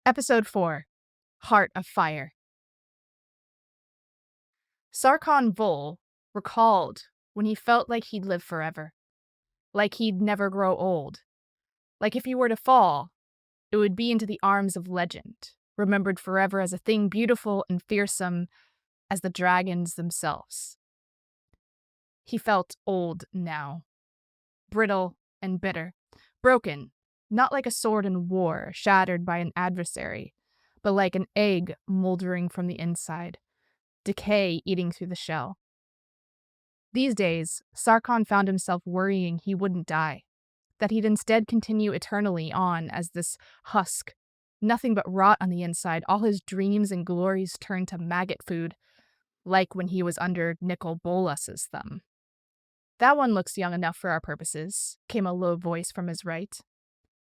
Episode 4, Heart of Fire. Sarkhan Vol recalled when he felt like he'd live forever, like he'd never grow old, like if he were to fall, it would be into the arms of legend, remembered forever as a thing beautiful and fearsome as the dragons themselves. He felt old now, brittle and bitter, broken, not like a sword in war shattered by an adversary, but like an egg moldering from the inside, decay eating through the shell. These days, Sarkhan found himself worrying he wouldn't die, that he'd instead continue eternally on as this husk, nothing but rot on the inside, all his dreams and glories turned to maggot food, like when he was under Nicol Bolas's thumb. "That one looks young enough for our purposes," came a low voice from his right.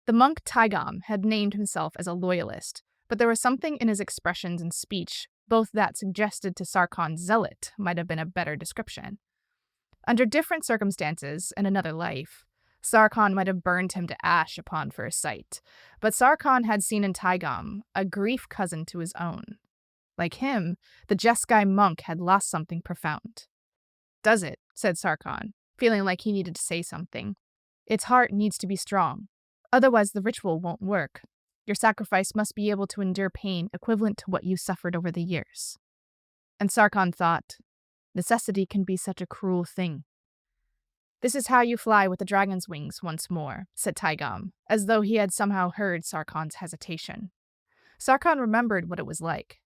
The monk Taigam had named himself as a loyalist, but there was something in his expressions and speech, both that suggested to Sarkhan zealot might have been a better description. Under different circumstances and another life, Sarkhan might have burned him to ash upon first sight, but Sarkhan had seen in Taigam a grief cousin to his own. Like him, the Jeskai monk had lost something profound. "Does it?" said Sarkhan, feeling like he needed to say something. "Its heart needs to be strong. Otherwise the ritual won't work. Your sacrifice must be able to endure pain equivalent to what you suffered over the years." And Sarkhan thought, necessity can be such a cruel thing. "This is how you fly with the dragon's wings once more," said Taigam, as though he had somehow heard Sarkhan's hesitation. Sarkhan remembered what it was like,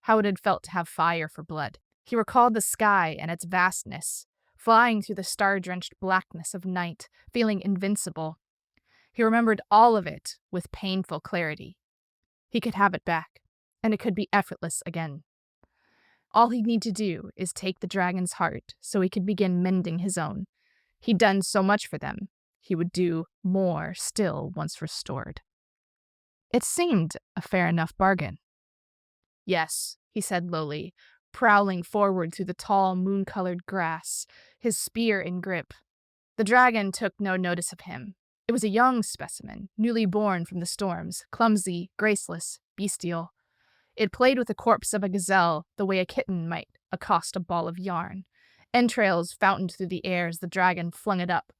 how it had felt to have fire for blood. He recalled the sky and its vastness, flying through the star-drenched blackness of night, feeling invincible. He remembered all of it with painful clarity. He could have it back, and it could be effortless again. All he'd need to do is take the dragon's heart so he could begin mending his own. He'd done so much for them. He would do more still once restored. It seemed a fair enough bargain. "Yes," he said lowly, prowling forward through the tall, moon-colored grass, his spear in grip. The dragon took no notice of him. It was a young specimen, newly born from the storms, clumsy, graceless, bestial. It played with the corpse of a gazelle the way a kitten might accost a ball of yarn. Entrails fountained through the air as the dragon flung it up,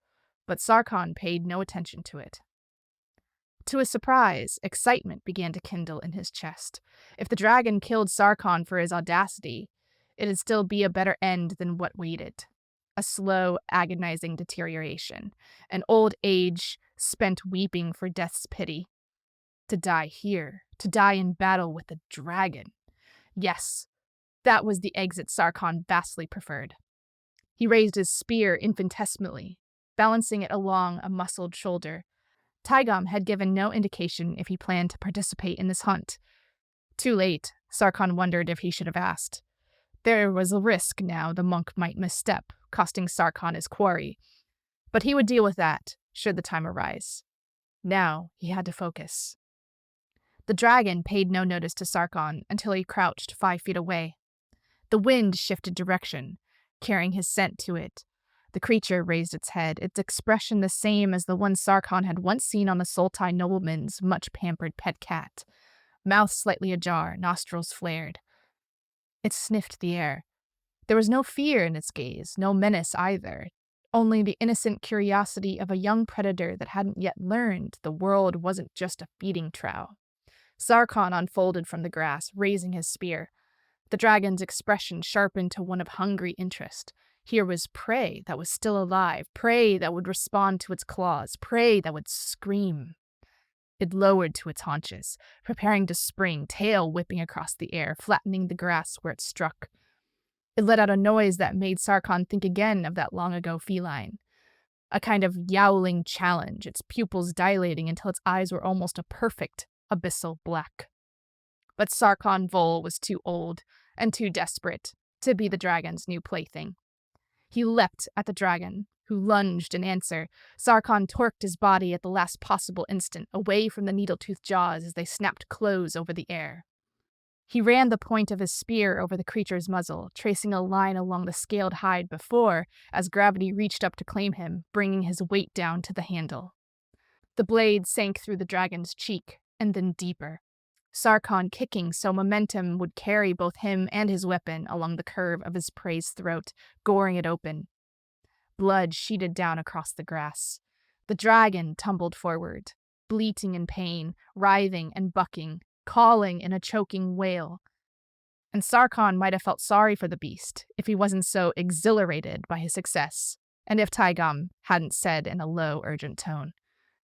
but Sarkhan paid no attention to it. To his surprise, excitement began to kindle in his chest. If the dragon killed Sarkhan for his audacity, it'd still be a better end than what waited. A slow, agonizing deterioration. An old age spent weeping for death's pity. To die here, to die in battle with the dragon. Yes, that was the exit Sarkhan vastly preferred. He raised his spear infinitesimally, balancing it along a muscled shoulder. Taigam had given no indication if he planned to participate in this hunt. Too late, Sarkhan wondered if he should have asked. There was a risk now the monk might misstep, costing Sarkhan his quarry. But he would deal with that, should the time arise. Now he had to focus. The dragon paid no notice to Sarkhan until he crouched 5 feet away. The wind shifted direction, carrying his scent to it. The creature raised its head, its expression the same as the one Sarkhan had once seen on the Sultai nobleman's much-pampered pet cat. Mouth slightly ajar, nostrils flared. It sniffed the air. There was no fear in its gaze, no menace either, only the innocent curiosity of a young predator that hadn't yet learned the world wasn't just a feeding trough. Sarkhan unfolded from the grass, raising his spear. The dragon's expression sharpened to one of hungry interest. Here was prey that was still alive, prey that would respond to its claws, prey that would scream. It lowered to its haunches, preparing to spring, tail whipping across the air, flattening the grass where it struck. It let out a noise that made Sarkhan think again of that long-ago feline. A kind of yowling challenge, its pupils dilating until its eyes were almost a perfect abyssal black. But Sarkhan Vol was too old and too desperate to be the dragon's new plaything. He leapt at the dragon, who lunged in answer. Sarkhan torqued his body at the last possible instant, away from the needle-toothed jaws as they snapped close over the air. He ran the point of his spear over the creature's muzzle, tracing a line along the scaled hide before, as gravity reached up to claim him, bringing his weight down to the handle. The blade sank through the dragon's cheek, and then deeper. Sarkhan kicking so momentum would carry both him and his weapon along the curve of his prey's throat, goring it open. Blood sheeted down across the grass. The dragon tumbled forward, bleating in pain, writhing and bucking, calling in a choking wail. And Sarkhan might have felt sorry for the beast if he wasn't so exhilarated by his success, and if Taigam hadn't said in a low, urgent tone,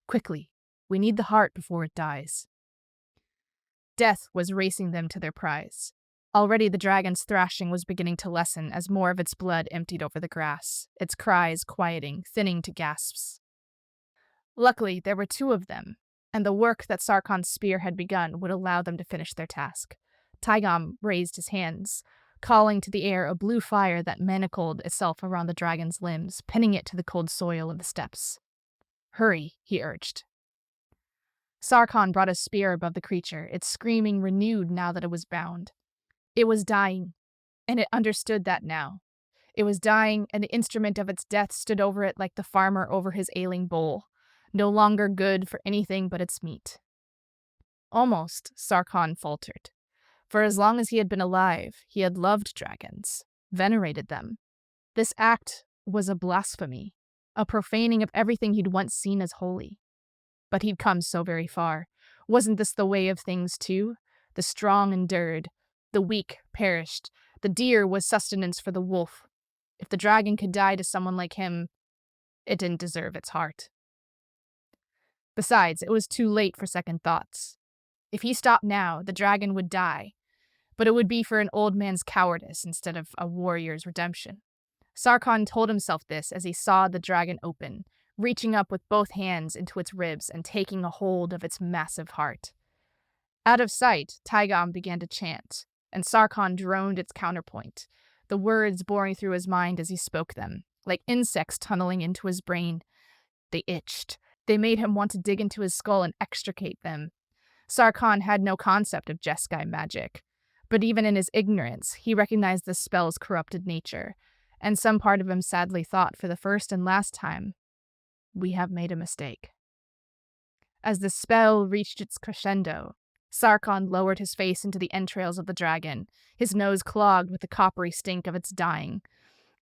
"Quickly, we need the heart before it dies." Death was racing them to their prize. Already the dragon's thrashing was beginning to lessen as more of its blood emptied over the grass, its cries quieting, thinning to gasps. Luckily, there were two of them, and the work that Sarkhan's spear had begun would allow them to finish their task. Taigam raised his hands, calling to the air a blue fire that manacled itself around the dragon's limbs, pinning it to the cold soil of the steppes. "Hurry," he urged. Sarkhan brought his spear above the creature, its screaming renewed now that it was bound. It was dying, and it understood that now. It was dying, and the instrument of its death stood over it like the farmer over his ailing bull, no longer good for anything but its meat. Almost, Sarkhan faltered. For as long as he had been alive, he had loved dragons, venerated them. This act was a blasphemy, a profaning of everything he'd once seen as holy. But he'd come so very far. Wasn't this the way of things, too? The strong endured, the weak perished. The deer was sustenance for the wolf. If the dragon could die to someone like him, it didn't deserve its heart. Besides, it was too late for second thoughts. If he stopped now, the dragon would die, but it would be for an old man's cowardice instead of a warrior's redemption. Sarkhan told himself this as he saw the dragon open, reaching up with both hands into its ribs and taking a hold of its massive heart. Out of sight, Taigam began to chant, and Sarkhan droned its counterpoint, the words boring through his mind as he spoke them, like insects tunneling into his brain. They itched. They made him want to dig into his skull and extricate them. Sarkhan had no concept of Jeskai magic, but even in his ignorance, he recognized the spell's corrupted nature, and some part of him sadly thought for the first and last time, "We have made a mistake." As the spell reached its crescendo, Sarkhan lowered his face into the entrails of the dragon, his nose clogged with the coppery stink of its dying,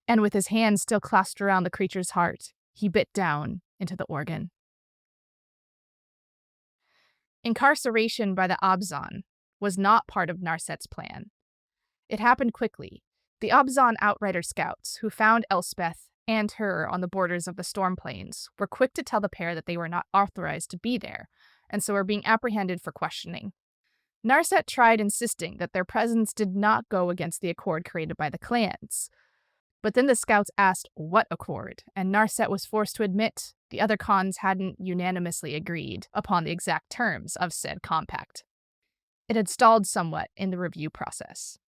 and with his hands still clasped around the creature's heart, he bit down into the organ. Incarceration by the Abzan was not part of Narset's plan. It happened quickly. The Abzan Outrider scouts, who found Elspeth and her on the borders of the Storm Plains, were quick to tell the pair that they were not authorized to be there, and so were being apprehended for questioning. Narset tried insisting that their presence did not go against the accord created by the clans. But then the scouts asked what accord, and Narset was forced to admit the other khans hadn't unanimously agreed upon the exact terms of said compact. It had stalled somewhat in the review process.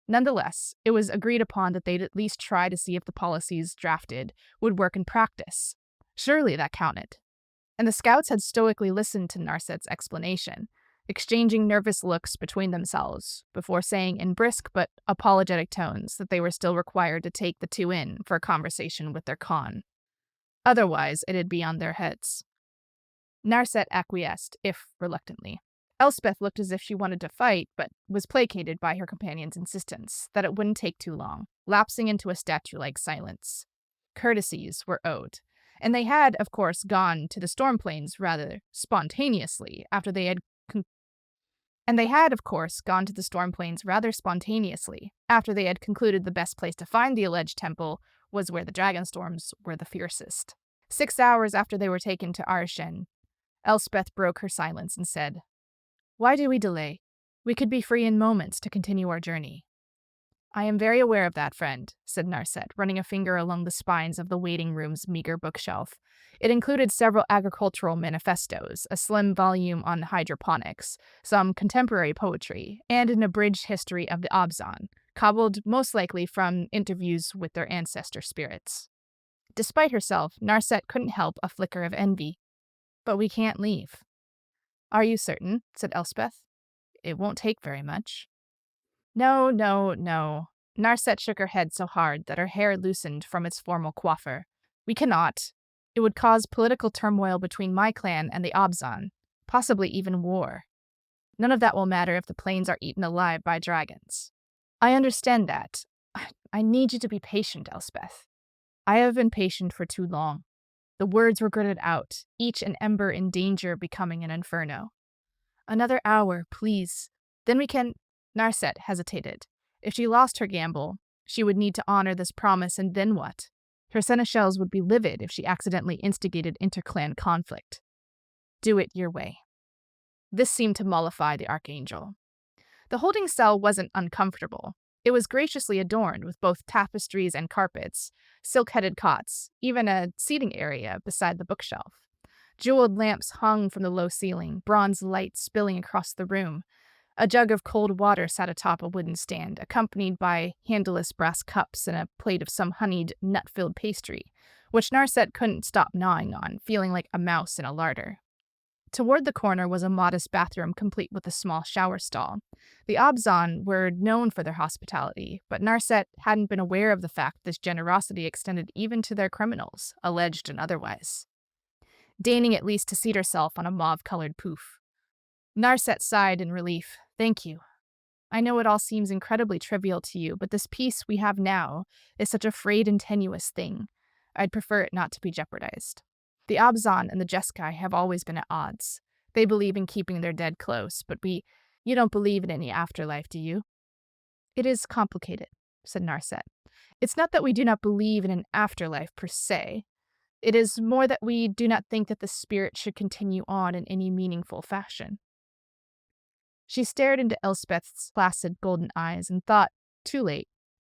Nonetheless, it was agreed upon that they'd at least try to see if the policies drafted would work in practice. Surely that counted. And the scouts had stoically listened to Narset's explanation, exchanging nervous looks between themselves before saying in brisk but apologetic tones that they were still required to take the two in for a conversation with their khan. Otherwise, it'd be on their heads. Narset acquiesced, if reluctantly. Elspeth looked as if she wanted to fight, but was placated by her companion's insistence that it wouldn't take too long, lapsing into a statue-like silence. Courtesies were owed, and they had, of course, gone to the Storm Plains rather spontaneously after they had concluded the best place to find the alleged temple was where the Dragonstorms were the fiercest. 6 hours after they were taken to Arshen, Elspeth broke her silence and said, "Why do we delay? We could be free in moments to continue our journey." "I am very aware of that, friend," said Narset, running a finger along the spines of the waiting room's meager bookshelf. It included several agricultural manifestos, a slim volume on hydroponics, some contemporary poetry, and an abridged history of the Abzan, cobbled most likely from interviews with their ancestor spirits. Despite herself, Narset couldn't help a flicker of envy. "But we can't leave." "Are you certain?" said Elspeth. "It won't take very much." No. Narset shook her head so hard that her hair loosened from its formal coiffure. "We cannot. It would cause political turmoil between my clan and the Abzan, possibly even war." None of that will matter if the plains are eaten alive by dragons. I understand that. I need you to be patient, Elspeth. I have been patient for too long. The words were gritted out, each an ember in danger becoming an inferno. Another hour, please. Then we can. Narset hesitated. If she lost her gamble, she would need to honor this promise, and then what? Her seneschals would be livid if she accidentally instigated interclan conflict. Do it your way. This seemed to mollify the Archangel. The holding cell wasn't uncomfortable. It was graciously adorned with both tapestries and carpets, silk-headed cots, even a seating area beside the bookshelf. Jeweled lamps hung from the low ceiling, bronze light spilling across the room. A jug of cold water sat atop a wooden stand, accompanied by handleless brass cups and a plate of some honeyed, nut-filled pastry, which Narset couldn't stop gnawing on, feeling like a mouse in a larder. Toward the corner was a modest bathroom complete with a small shower stall. The Abzan were known for their hospitality, but Narset hadn't been aware of the fact this generosity extended even to their criminals, alleged and otherwise. Deigning at least to seat herself on a mauve-colored poof. Narset sighed in relief. Thank you. I know it all seems incredibly trivial to you, but this peace we have now is such a frayed and tenuous thing. I'd prefer it not to be jeopardized. The Abzan and the Jeskai have always been at odds. They believe in keeping their dead close, but you don't believe in any afterlife, do you? It is complicated, said Narset. It's not that we do not believe in an afterlife per se. It is more that we do not think that the spirit should continue on in any meaningful fashion. She stared into Elspeth's placid golden eyes and thought, too late,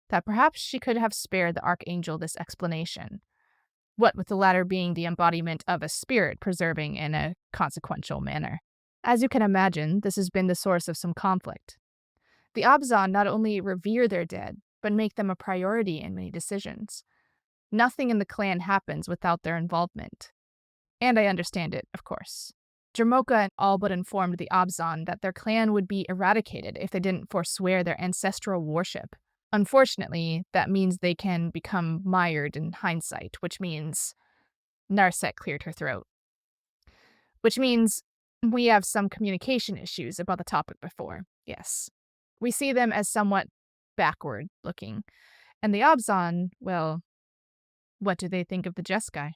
that perhaps she could have spared the Archangel this explanation. What with the latter being the embodiment of a spirit preserving in a consequential manner. As you can imagine, this has been the source of some conflict. The Abzan not only revere their dead, but make them a priority in many decisions. Nothing in the clan happens without their involvement. And I understand it, of course. Jermoka all but informed the Abzan that their clan would be eradicated if they didn't forswear their ancestral worship. Unfortunately, that means they can become mired in hindsight, which means... Narset cleared her throat. Which means we have some communication issues about the topic before, yes. We see them as somewhat backward-looking. And the Abzan, well, what do they think of the Jeskai?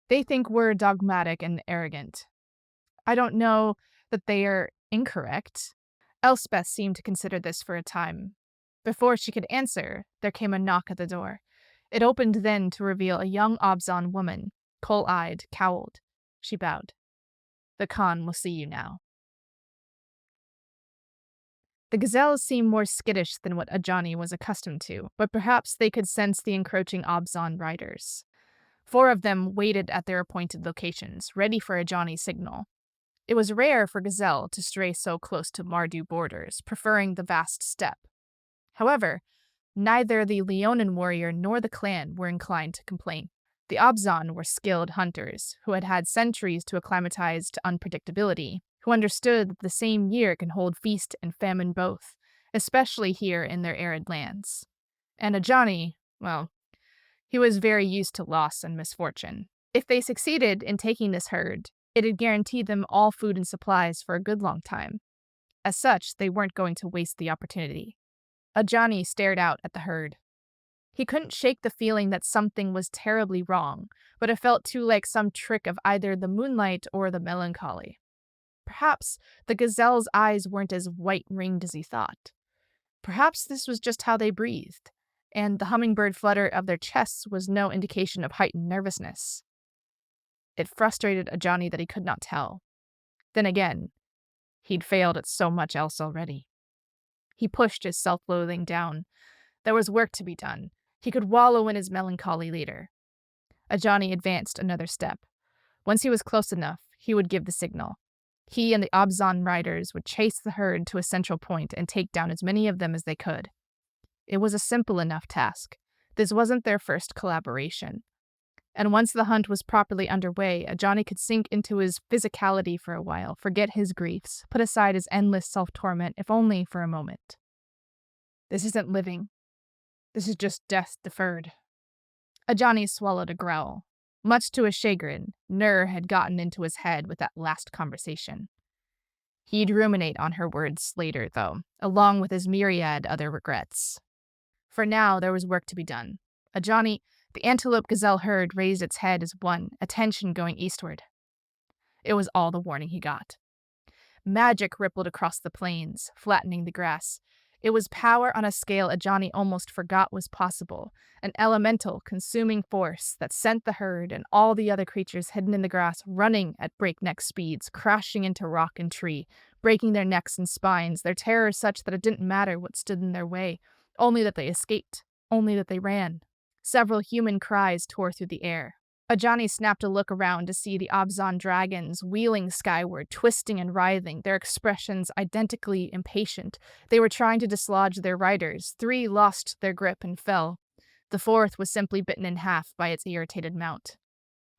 They think we're dogmatic and arrogant. I don't know that they are incorrect. Elspeth seemed to consider this for a time. Before she could answer, there came a knock at the door. It opened then to reveal a young Abzan woman, coal-eyed, cowled. She bowed. The Khan will see you now. The gazelles seemed more skittish than what Ajani was accustomed to, but perhaps they could sense the encroaching Abzan riders. 4 of them waited at their appointed locations, ready for Ajani's signal. It was rare for gazelle to stray so close to Mardu borders, preferring the vast steppe. However, neither the Leonin warrior nor the clan were inclined to complain. The Abzan were skilled hunters who had had centuries to acclimatize to unpredictability, who understood that the same year can hold feast and famine both, especially here in their arid lands. And Ajani, well, he was very used to loss and misfortune. If they succeeded in taking this herd, it had guaranteed them all food and supplies for a good long time. As such, they weren't going to waste the opportunity. Ajani stared out at the herd. He couldn't shake the feeling that something was terribly wrong, but it felt too like some trick of either the moonlight or the melancholy. Perhaps the gazelle's eyes weren't as white-ringed as he thought. Perhaps this was just how they breathed, and the hummingbird flutter of their chests was no indication of heightened nervousness. It frustrated Ajani that he could not tell. Then again, he'd failed at so much else already. He pushed his self-loathing down. There was work to be done. He could wallow in his melancholy later. Ajani advanced another step. Once he was close enough, he would give the signal. He and the Abzan riders would chase the herd to a central point and take down as many of them as they could. It was a simple enough task. This wasn't their first collaboration. And once the hunt was properly underway, Ajani could sink into his physicality for a while, forget his griefs, put aside his endless self-torment, if only for a moment. This isn't living. This is just death deferred. Ajani swallowed a growl. Much to his chagrin, Nur had gotten into his head with that last conversation. He'd ruminate on her words later, though, along with his myriad other regrets. For now, there was work to be done. Ajani, the antelope gazelle herd, raised its head as one, attention going eastward. It was all the warning he got. Magic rippled across the plains, flattening the grass. It was power on a scale Ajani almost forgot was possible, an elemental, consuming force that sent the herd and all the other creatures hidden in the grass running at breakneck speeds, crashing into rock and tree, breaking their necks and spines, their terror such that it didn't matter what stood in their way, only that they escaped, only that they ran. Several human cries tore through the air. Ajani snapped a look around to see the Abzan dragons wheeling skyward, twisting and writhing, their expressions identically impatient. They were trying to dislodge their riders. 3 lost their grip and fell. The 4th was simply bitten in half by its irritated mount.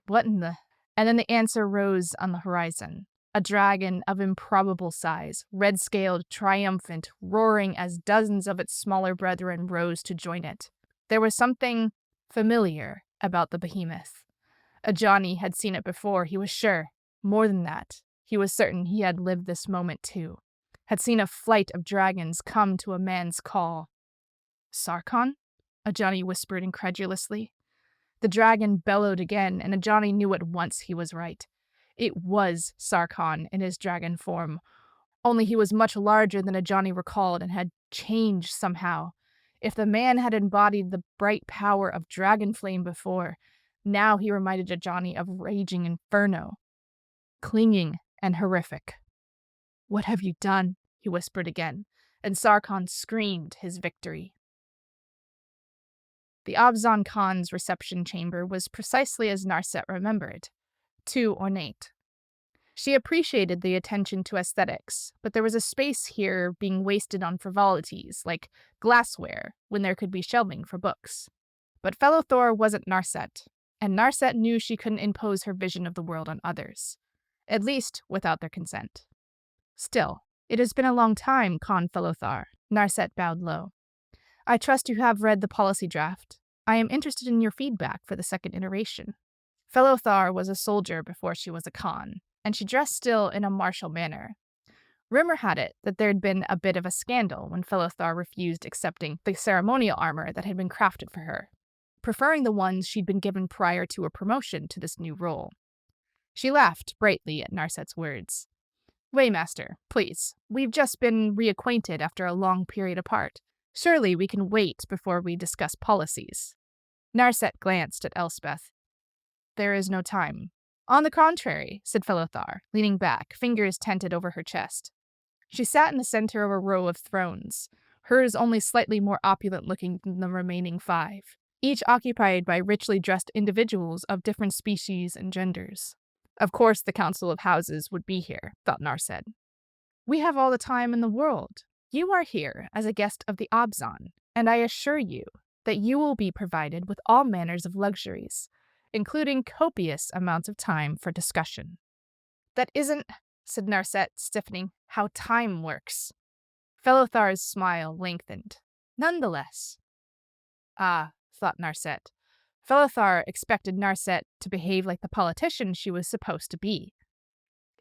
What in the... And then the answer rose on the horizon. A dragon of improbable size, red-scaled, triumphant, roaring as dozens of its smaller brethren rose to join it. There was something familiar about the behemoth. Ajani had seen it before, he was sure. More than that, he was certain he had lived this moment too. Had seen a flight of dragons come to a man's call. Sarkhan? Ajani whispered incredulously. The dragon bellowed again, and Ajani knew at once he was right. It was Sarkhan in his dragon form, only he was much larger than Ajani recalled and had changed somehow. If the man had embodied the bright power of dragon flame before, now he reminded Ajani of raging inferno, clinging and horrific. What have you done? He whispered again, and Sarkhan screamed his victory. The Abzan Khan's reception chamber was precisely as Narset remembered, too ornate. She appreciated the attention to aesthetics, but there was a space here being wasted on frivolities, like glassware, when there could be shelving for books. But fellow Thor wasn't Narset, and Narset knew she couldn't impose her vision of the world on others, at least without their consent. Still, it has been a long time, Khan Felothar. Narset bowed low. I trust you have read the policy draft. I am interested in your feedback for the second iteration. Felothar was a soldier before she was a Khan, and she dressed still in a martial manner. Rumor had it that there had been a bit of a scandal when Felothar refused accepting the ceremonial armor that had been crafted for her, preferring the ones she'd been given prior to her promotion to this new role. She laughed brightly at Narset's words. Waymaster, please, we've just been reacquainted after a long period apart. Surely we can wait before we discuss policies. Narset glanced at Elspeth. There is no time. On the contrary, said Felothar, leaning back, fingers tented over her chest. She sat in the center of a row of thrones, hers only slightly more opulent looking than the remaining 5, each occupied by richly dressed individuals of different species and genders. Of course the Council of Houses would be here, thought Narset. We have all the time in the world. You are here as a guest of the Abzan, and I assure you that you will be provided with all manners of luxuries, including copious amounts of time for discussion. That isn't, said Narset, stiffening, how time works. Felothar's smile lengthened. Nonetheless. Ah, thought Narset. Felothar expected Narset to behave like the politician she was supposed to be.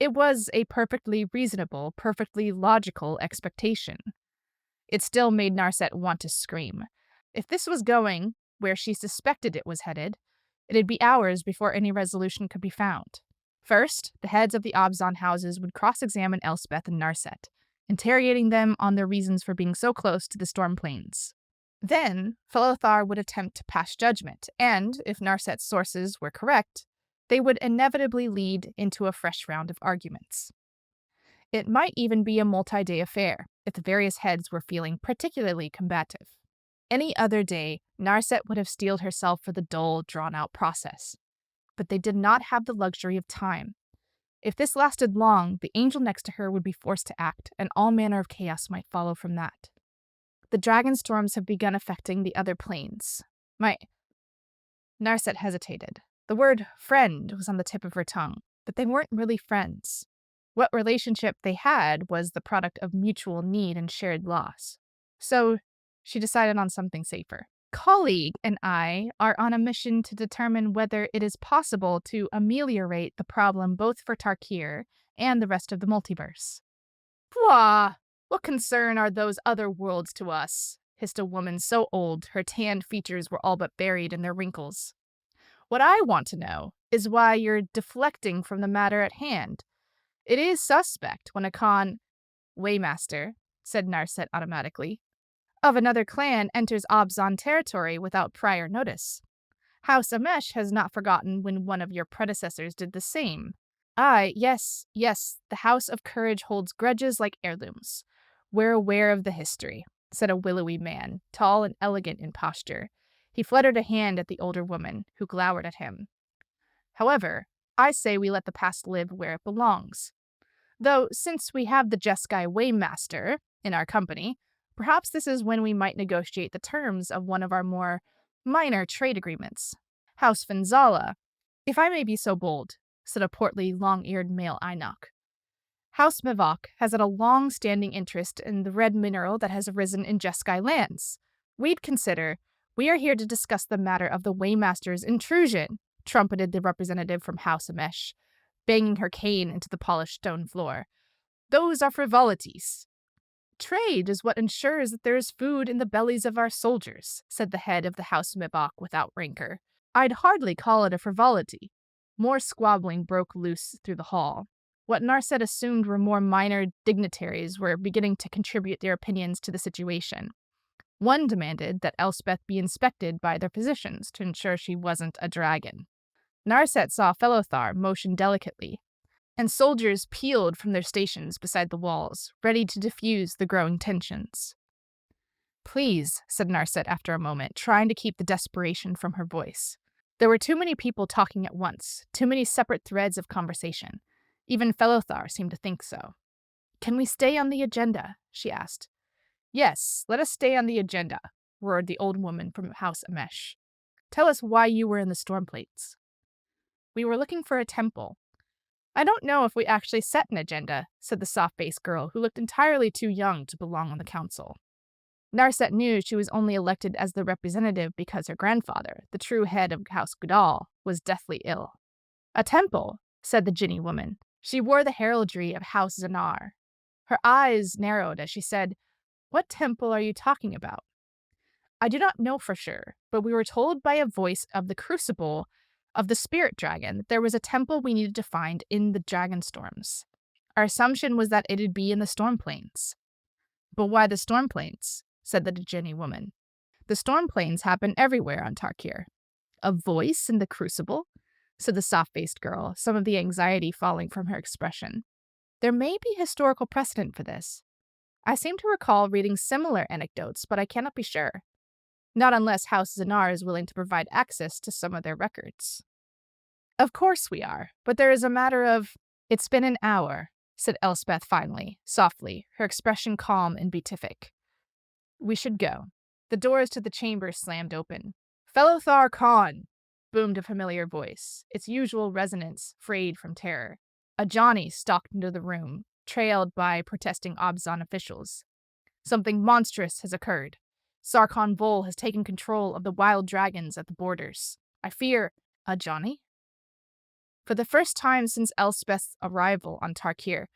It was a perfectly reasonable, perfectly logical expectation. It still made Narset want to scream. If this was going where she suspected it was headed, it'd be hours before any resolution could be found. First, the heads of the Abzan houses would cross-examine Elspeth and Narset, interrogating them on their reasons for being so close to the storm plains. Then, Felothar would attempt to pass judgment, and, if Narset's sources were correct, they would inevitably lead into a fresh round of arguments. It might even be a multi-day affair, if the various heads were feeling particularly combative. Any other day, Narset would have steeled herself for the dull, drawn-out process. But they did not have the luxury of time. If this lasted long, the angel next to her would be forced to act, and all manner of chaos might follow from that. The Dragonstorms have begun affecting the other planes. Narset hesitated. The word friend was on the tip of her tongue, but they weren't really friends. What relationship they had was the product of mutual need and shared loss. So she decided on something safer. Colleague and I are on a mission to determine whether it is possible to ameliorate the problem both for Tarkir and the rest of the multiverse. Pwah! What concern are those other worlds to us? Hissed a woman so old her tanned features were all but buried in their wrinkles. What I want to know is why you're deflecting from the matter at hand. It is suspect when a Waymaster, said Narset automatically, of another clan enters Obzon territory without prior notice. House Amesh has not forgotten when one of your predecessors did the same. Yes, the House of Courage holds grudges like heirlooms. We're aware of the history, said a willowy man, tall and elegant in posture. He fluttered a hand at the older woman, who glowered at him. However, I say we let the past live where it belongs. Though, since we have the Jeskai Waymaster in our company, perhaps this is when we might negotiate the terms of one of our more minor trade agreements. House Fenzala, if I may be so bold, said a portly, long-eared male Einok. House Mivok has had a long-standing interest in the red mineral that has arisen in Jeskai lands. We are here to discuss the matter of the Waymaster's intrusion, trumpeted the representative from House Amesh, banging her cane into the polished stone floor. Those are frivolities. Trade is what ensures that there is food in the bellies of our soldiers, said the head of the House Mivok without rancor. I'd hardly call it a frivolity. More squabbling broke loose through the hall. What Narset assumed were more minor dignitaries were beginning to contribute their opinions to the situation. One demanded that Elspeth be inspected by their physicians to ensure she wasn't a dragon. Narset saw Felothar motion delicately, and soldiers peeled from their stations beside the walls, ready to diffuse the growing tensions. Please, said Narset after a moment, trying to keep the desperation from her voice. There were too many people talking at once, too many separate threads of conversation. Even Felothar seemed to think so. Can we stay on the agenda? She asked. Yes, let us stay on the agenda, roared the old woman from House Amesh. Tell us why you were in the Stormplates. We were looking for a temple. I don't know if we actually set an agenda, said the soft-faced girl who looked entirely too young to belong on the council. Narset knew she was only elected as the representative because her grandfather, the true head of House Goodall, was deathly ill. A temple, said the Jinni woman. She wore the heraldry of House Zanar. Her eyes narrowed as she said, What temple are you talking about? I do not know for sure, but we were told by a voice of the crucible of the spirit dragon that there was a temple we needed to find in the Dragonstorms. Our assumption was that it'd be in the Storm Plains. But why the Storm Plains? Said the Ajani woman. The Storm Plains happen everywhere on Tarkir. A voice in the crucible? Said the soft-faced girl, some of the anxiety falling from her expression. There may be historical precedent for this. I seem to recall reading similar anecdotes, but I cannot be sure. Not unless House Zanar is willing to provide access to some of their records. Of course we are, but there is a matter of... It's been an hour, said Elspeth finally, softly, her expression calm and beatific. We should go. The doors to the chamber slammed open. Felothar Khan! Boomed a familiar voice, its usual resonance frayed from terror. Ajani stalked into the room, trailed by protesting Obzon officials. Something monstrous has occurred. Sarkhan has taken control of the wild dragons at the borders. I fear... Ajani? For the first time since Elspeth's arrival on Tarkir,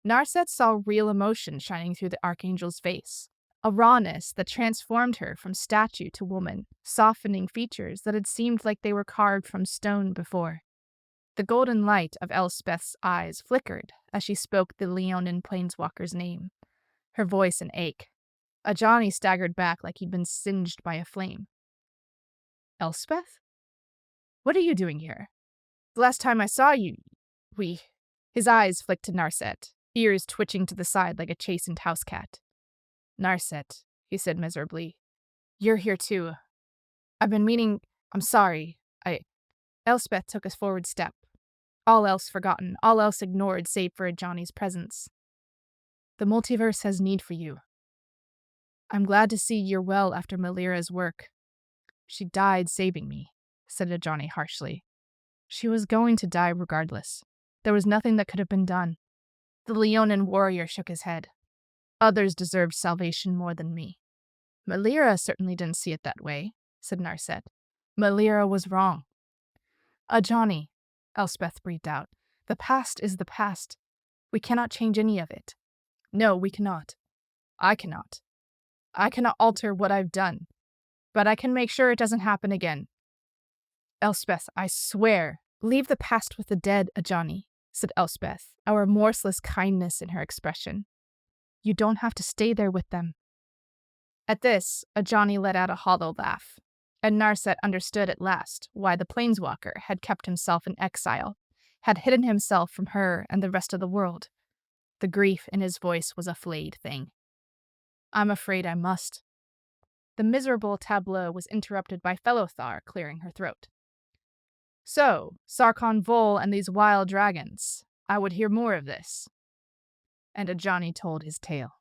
Narset saw real emotion shining through the Archangel's face. A rawness that transformed her from statue to woman, softening features that had seemed like they were carved from stone before. The golden light of Elspeth's eyes flickered as she spoke the Leonin planeswalker's name, her voice an ache. Ajani staggered back like he'd been singed by a flame. Elspeth? What are you doing here? The last time I saw you, His eyes flicked to Narset, ears twitching to the side like a chastened house cat. Narset, he said miserably. You're here too. I've been meaning... I'm sorry. Elspeth took a forward step. All else forgotten, all else ignored save for Ajani's presence. The multiverse has need for you. I'm glad to see you're well after Melira's work. She died saving me, said Ajani harshly. She was going to die regardless. There was nothing that could have been done. The Leonin warrior shook his head. Others deserved salvation more than me. Melira certainly didn't see it that way, said Narset. Melira was wrong. Ajani, Elspeth breathed out. The past is the past. We cannot change any of it. No, we cannot. I cannot. I cannot alter what I've done, but I can make sure it doesn't happen again. Elspeth, I swear. Leave the past with the dead, Ajani, said Elspeth, our remorseless kindness in her expression. You don't have to stay there with them. At this, Ajani let out a hollow laugh, and Narset understood at last why the planeswalker had kept himself in exile, had hidden himself from her and the rest of the world. The grief in his voice was a flayed thing. I'm afraid I must. The miserable tableau was interrupted by Fellothar clearing her throat. So, Sarkhan Vol and these wild dragons. I would hear more of this. And Ajani told his tale.